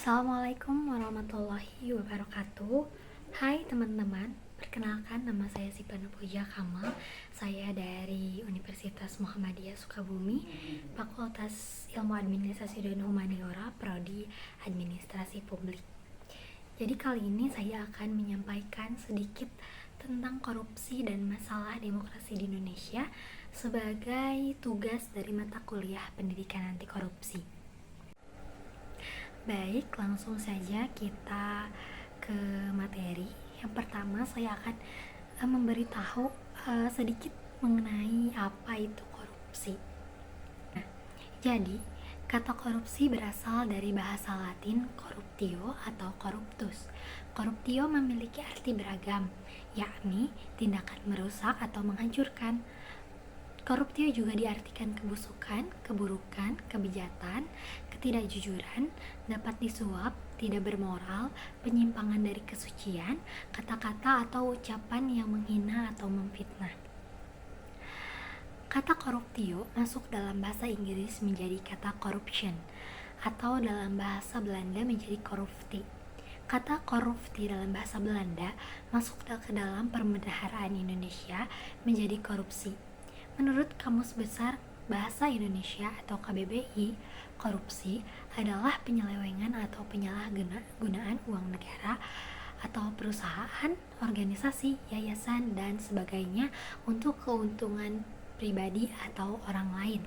Assalamualaikum warahmatullahi wabarakatuh. Hai teman-teman, perkenalkan nama saya Sipana Puja Kamal. Saya dari Universitas Muhammadiyah Sukabumi, Fakultas Ilmu Administrasi dan Humaniora, Prodi Administrasi Publik. Jadi kali ini saya akan menyampaikan sedikit tentang korupsi dan masalah demokrasi di Indonesia sebagai tugas dari mata kuliah Pendidikan Anti Korupsi. Baik, langsung saja kita ke materi. Yang pertama saya akan memberitahu sedikit mengenai apa itu korupsi. Nah, jadi kata korupsi berasal dari bahasa Latin corruptio atau corruptus. Corruptio memiliki arti beragam, yakni tindakan merusak atau menghancurkan. Koruptio juga diartikan kebusukan, keburukan, kebejatan, ketidakjujuran, dapat disuap, tidak bermoral, penyimpangan dari kesucian, kata-kata atau ucapan yang menghina atau memfitnah. Kata corruptio masuk dalam bahasa Inggris menjadi kata corruption, atau dalam bahasa Belanda menjadi koruptie. Kata koruptie dalam bahasa Belanda masuk ke dalam perbendaharaan Indonesia menjadi korupsi. Menurut Kamus Besar Bahasa Indonesia atau KBBI, korupsi adalah penyelewengan atau penyalahgunaan uang negara atau perusahaan, organisasi, yayasan, dan sebagainya untuk keuntungan pribadi atau orang lain.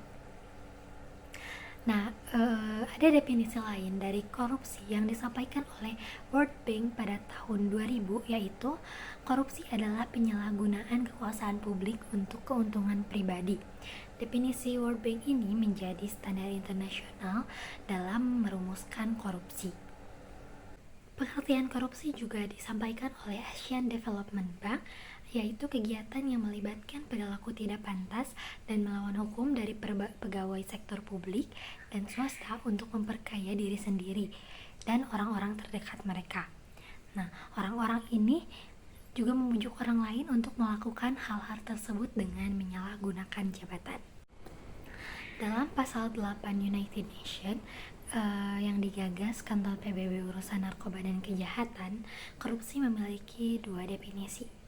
Nah, ada definisi lain dari korupsi yang disampaikan oleh World Bank pada tahun 2000, yaitu korupsi adalah penyalahgunaan kekuasaan publik untuk keuntungan pribadi. Definisi World Bank ini menjadi standar internasional dalam merumuskan korupsi. Pengertian korupsi juga disampaikan oleh Asian Development Bank, yaitu kegiatan yang melibatkan perilaku tidak pantas dan melawan hukum dari pegawai sektor publik dan swasta untuk memperkaya diri sendiri dan orang-orang terdekat mereka. Nah, orang-orang ini juga membujuk orang lain untuk melakukan hal-hal tersebut dengan menyalahgunakan jabatan. Dalam pasal 8 United Nations yang digagas Kantor PBB Urusan Narkoba dan Kejahatan, korupsi memiliki dua definisi.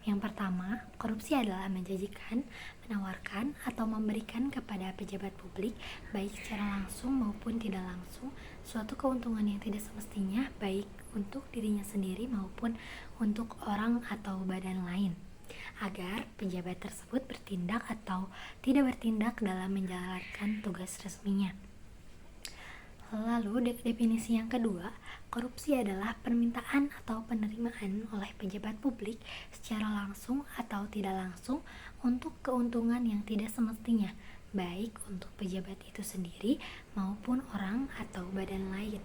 Yang pertama, korupsi adalah menjanjikan, menawarkan, atau memberikan kepada pejabat publik, baik secara langsung maupun tidak langsung, suatu keuntungan yang tidak semestinya, baik untuk dirinya sendiri maupun untuk orang atau badan lain, agar pejabat tersebut bertindak atau tidak bertindak dalam menjalankan tugas resminya. Lalu definisi yang kedua, korupsi adalah permintaan atau penerimaan oleh pejabat publik secara langsung atau tidak langsung untuk keuntungan yang tidak semestinya, baik untuk pejabat itu sendiri maupun orang atau badan lain,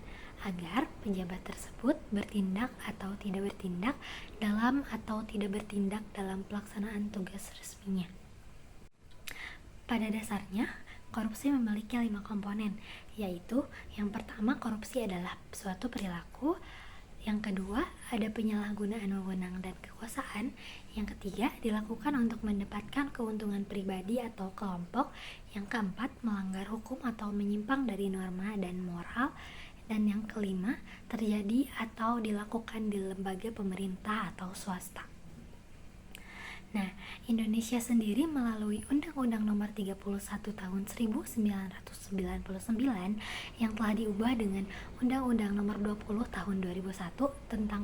agar pejabat tersebut bertindak atau tidak bertindak dalam atau tidak bertindak dalam pelaksanaan tugas resminya. Pada dasarnya, korupsi memiliki 5 komponen, yaitu yang pertama, korupsi adalah suatu perilaku. Yang kedua, ada penyalahgunaan wewenang dan kekuasaan. Yang ketiga, dilakukan untuk mendapatkan keuntungan pribadi atau kelompok. Yang keempat, melanggar hukum atau menyimpang dari norma dan moral. Dan yang kelima, terjadi atau dilakukan di lembaga pemerintah atau swasta. Nah, Indonesia sendiri melalui Undang-Undang Nomor 31 Tahun 1999 yang telah diubah dengan Undang-Undang Nomor 20 Tahun 2001 tentang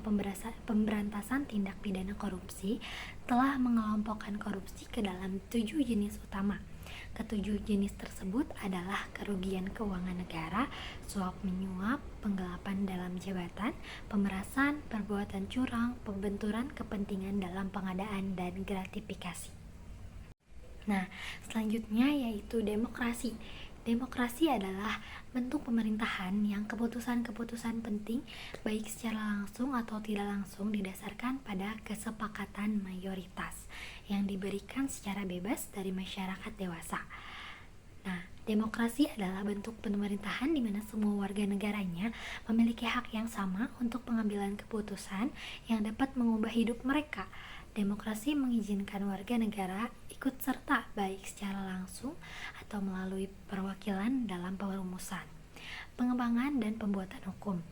pemberantasan tindak pidana korupsi telah mengelompokkan korupsi ke dalam 7 jenis utama. Ketujuh jenis tersebut adalah kerugian keuangan negara, suap menyuap, penggelapan dalam jabatan, pemerasan, perbuatan curang, pembenturan kepentingan dalam pengadaan, dan gratifikasi. Nah, selanjutnya yaitu demokrasi. Demokrasi adalah bentuk pemerintahan yang keputusan-keputusan penting baik secara langsung atau tidak langsung didasarkan pada kesepakatan mayoritas yang diberikan secara bebas dari masyarakat dewasa. Nah, demokrasi adalah bentuk pemerintahan di mana semua warga negaranya memiliki hak yang sama untuk pengambilan keputusan yang dapat mengubah hidup mereka. Demokrasi mengizinkan warga negara ikut serta baik secara langsung atau melalui perwakilan dalam perumusan. pengembangan dan pembuatan hukum.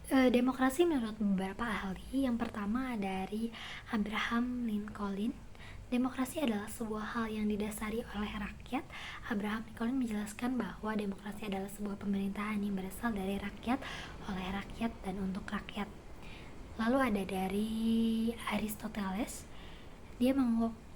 Demokrasi menurut beberapa ahli, yang pertama dari Abraham Lincoln, demokrasi adalah sebuah hal yang didasari oleh rakyat. Abraham Lincoln menjelaskan bahwa demokrasi adalah sebuah pemerintahan yang berasal dari rakyat, oleh rakyat, dan untuk rakyat. Lalu ada dari Aristoteles, dia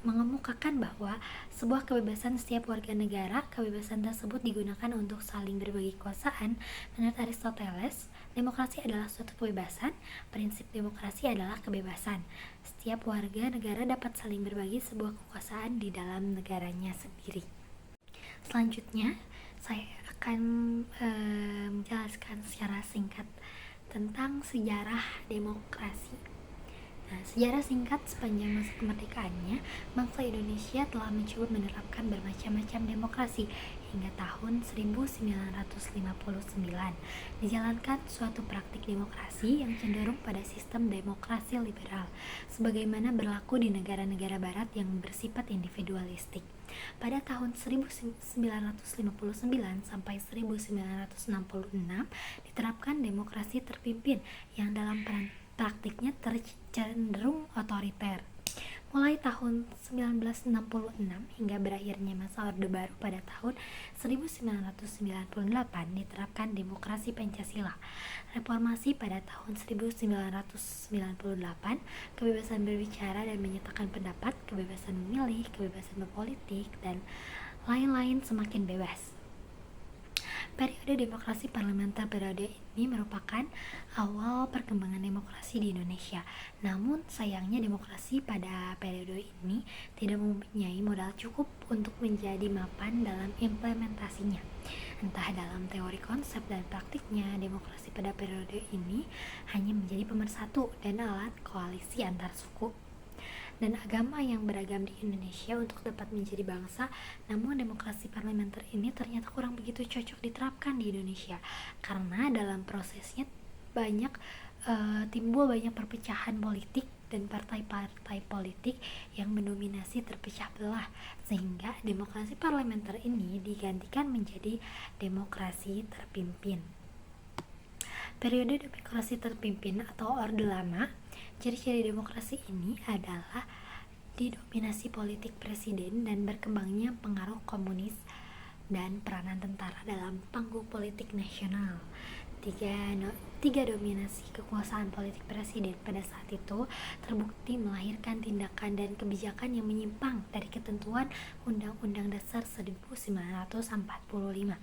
mengemukakan bahwa sebuah kebebasan setiap warga negara, kebebasan tersebut digunakan untuk saling berbagi kekuasaan. Menurut Aristoteles, demokrasi adalah suatu kebebasan. Prinsip demokrasi adalah kebebasan. Setiap warga negara dapat saling berbagi sebuah kekuasaan di dalam negaranya sendiri. Selanjutnya, saya akan menjelaskan secara singkat tentang sejarah demokrasi. Nah, sejarah singkat sepanjang masa kemerdekaannya, bangsa Indonesia telah mencoba menerapkan bermacam-macam demokrasi hingga tahun 1959. Dijalankan suatu praktik demokrasi yang cenderung pada sistem demokrasi liberal, sebagaimana berlaku di negara-negara barat yang bersifat individualistik. Pada tahun 1959 sampai 1966 diterapkan demokrasi terpimpin yang dalam praktiknya cenderung otoriter. Mulai tahun 1966 hingga berakhirnya masa Orde Baru pada tahun 1998 diterapkan demokrasi Pancasila. Reformasi pada tahun 1998, kebebasan berbicara dan menyatakan pendapat, kebebasan memilih, kebebasan berpolitik, dan lain-lain semakin bebas. Periode demokrasi parlementer periode ini merupakan awal perkembangan demokrasi di Indonesia. Namun sayangnya demokrasi pada periode ini tidak mempunyai modal cukup untuk menjadi mapan dalam implementasinya. Entah dalam teori konsep dan praktiknya, demokrasi pada periode ini hanya menjadi pemersatu dan alat koalisi antar suku dan agama yang beragam di Indonesia untuk dapat menjadi bangsa. Namun demokrasi parlementer ini ternyata kurang begitu cocok diterapkan di Indonesia karena dalam prosesnya timbul banyak perpecahan politik dan partai-partai politik yang mendominasi terpecah belah, sehingga demokrasi parlementer ini digantikan menjadi demokrasi terpimpin. Periode demokrasi terpimpin atau Orde Lama, ciri-ciri demokrasi ini adalah didominasi politik presiden dan berkembangnya pengaruh komunis dan peranan tentara dalam panggung politik nasional. Tiga dominasi kekuasaan politik presiden pada saat itu terbukti melahirkan tindakan dan kebijakan yang menyimpang dari ketentuan Undang-Undang Dasar 1945.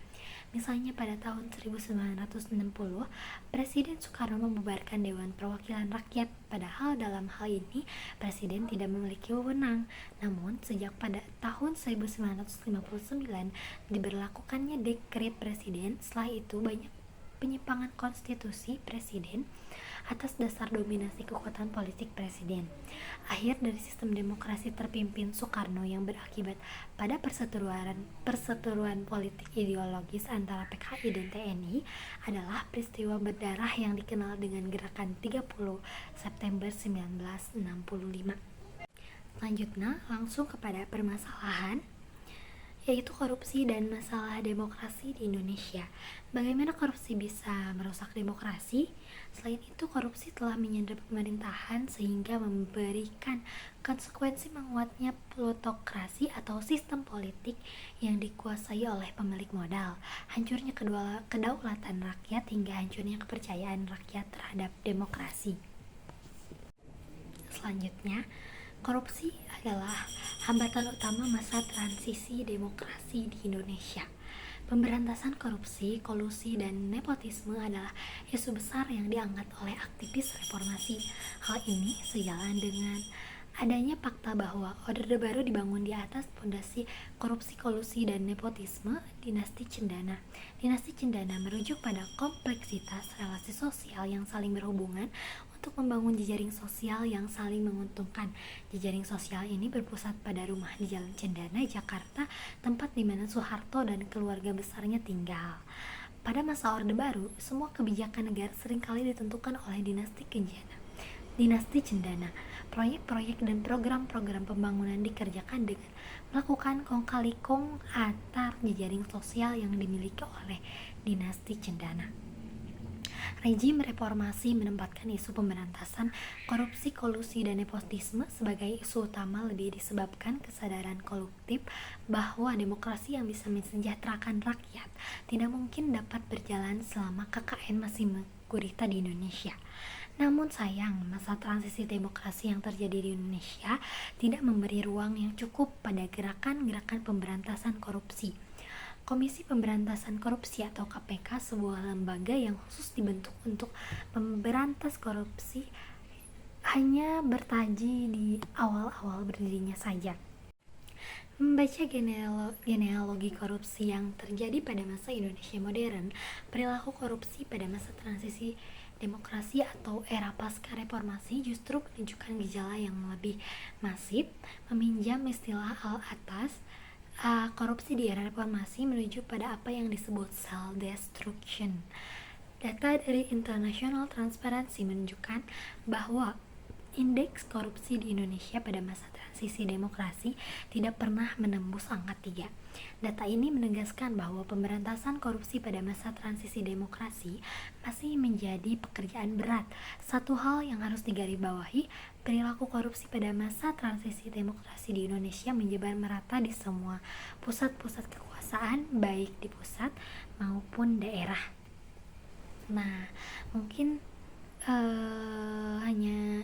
Misalnya pada tahun 1960, Presiden Soekarno membubarkan Dewan Perwakilan Rakyat, padahal dalam hal ini Presiden tidak memiliki wewenang. Namun, sejak pada tahun 1959 diberlakukannya dekret Presiden, setelah itu banyak penyimpangan konstitusi Presiden atas dasar dominasi kekuatan politik Presiden. Akhir dari sistem demokrasi terpimpin Soekarno yang berakibat pada perseteruan politik ideologis antara PKI dan TNI adalah peristiwa berdarah yang dikenal dengan gerakan 30 September 1965. Selanjutnya, langsung kepada permasalahan, yaitu korupsi dan masalah demokrasi di Indonesia. Bagaimana korupsi bisa merusak demokrasi? Selain itu, korupsi telah menyandera pemerintahan sehingga memberikan konsekuensi menguatnya plutokrasi atau sistem politik yang dikuasai oleh pemilik modal, hancurnya kedaulatan rakyat hingga hancurnya kepercayaan rakyat terhadap demokrasi. Selanjutnya, korupsi adalah hambatan utama masa transisi demokrasi di Indonesia. Pemberantasan korupsi, kolusi, dan nepotisme adalah isu besar yang diangkat oleh aktivis reformasi. Hal ini sejalan dengan adanya fakta bahwa Orde Baru dibangun di atas fondasi korupsi, kolusi, dan nepotisme dinasti Cendana. Dinasti Cendana merujuk pada kompleksitas relasi sosial yang saling berhubungan untuk membangun jejaring sosial yang saling menguntungkan. Jejaring sosial ini berpusat pada rumah di Jalan Cendana, Jakarta, tempat di mana Soeharto dan keluarga besarnya tinggal. Pada masa Orde Baru, semua kebijakan negara seringkali ditentukan oleh dinasti Kencana. dinasti cendana. Proyek-proyek dan program-program pembangunan dikerjakan dengan melakukan kong kali kong antar jejaring sosial yang dimiliki oleh dinasti cendana. Rejim reformasi menempatkan isu pemberantasan korupsi, kolusi, dan nepotisme sebagai isu utama, lebih disebabkan kesadaran kolektif bahwa demokrasi yang bisa mensejahterakan rakyat tidak mungkin dapat berjalan selama KKN masih menggurita di Indonesia. Namun sayang, masa transisi demokrasi yang terjadi di Indonesia tidak memberi ruang yang cukup pada gerakan-gerakan pemberantasan korupsi. Komisi Pemberantasan Korupsi atau KPK, sebuah lembaga yang khusus dibentuk untuk memberantas korupsi, hanya bertaji di awal-awal berdirinya saja. Membaca genealogi korupsi yang terjadi pada masa Indonesia modern, perilaku korupsi pada masa transisi demokrasi atau era pasca reformasi justru menunjukkan gejala yang lebih masif. Meminjam istilah al-atas, korupsi di era reformasi menuju pada apa yang disebut self-destruction. Data dari International Transparency menunjukkan bahwa indeks korupsi di Indonesia pada masa transisi demokrasi tidak pernah menembus angka 3. Data ini menegaskan bahwa pemberantasan korupsi pada masa transisi demokrasi masih menjadi pekerjaan berat. Satu hal yang harus digarisbawahi, perilaku korupsi pada masa transisi demokrasi di Indonesia menyebar merata di semua pusat-pusat kekuasaan, baik di pusat maupun daerah. Nah, mungkin hanya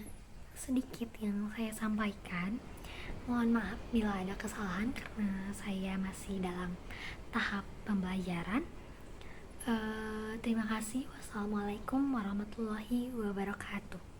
sedikit yang saya sampaikan. Mohon maaf bila ada kesalahan karena saya masih dalam tahap pembelajaran. Terima kasih. Wassalamualaikum warahmatullahi wabarakatuh.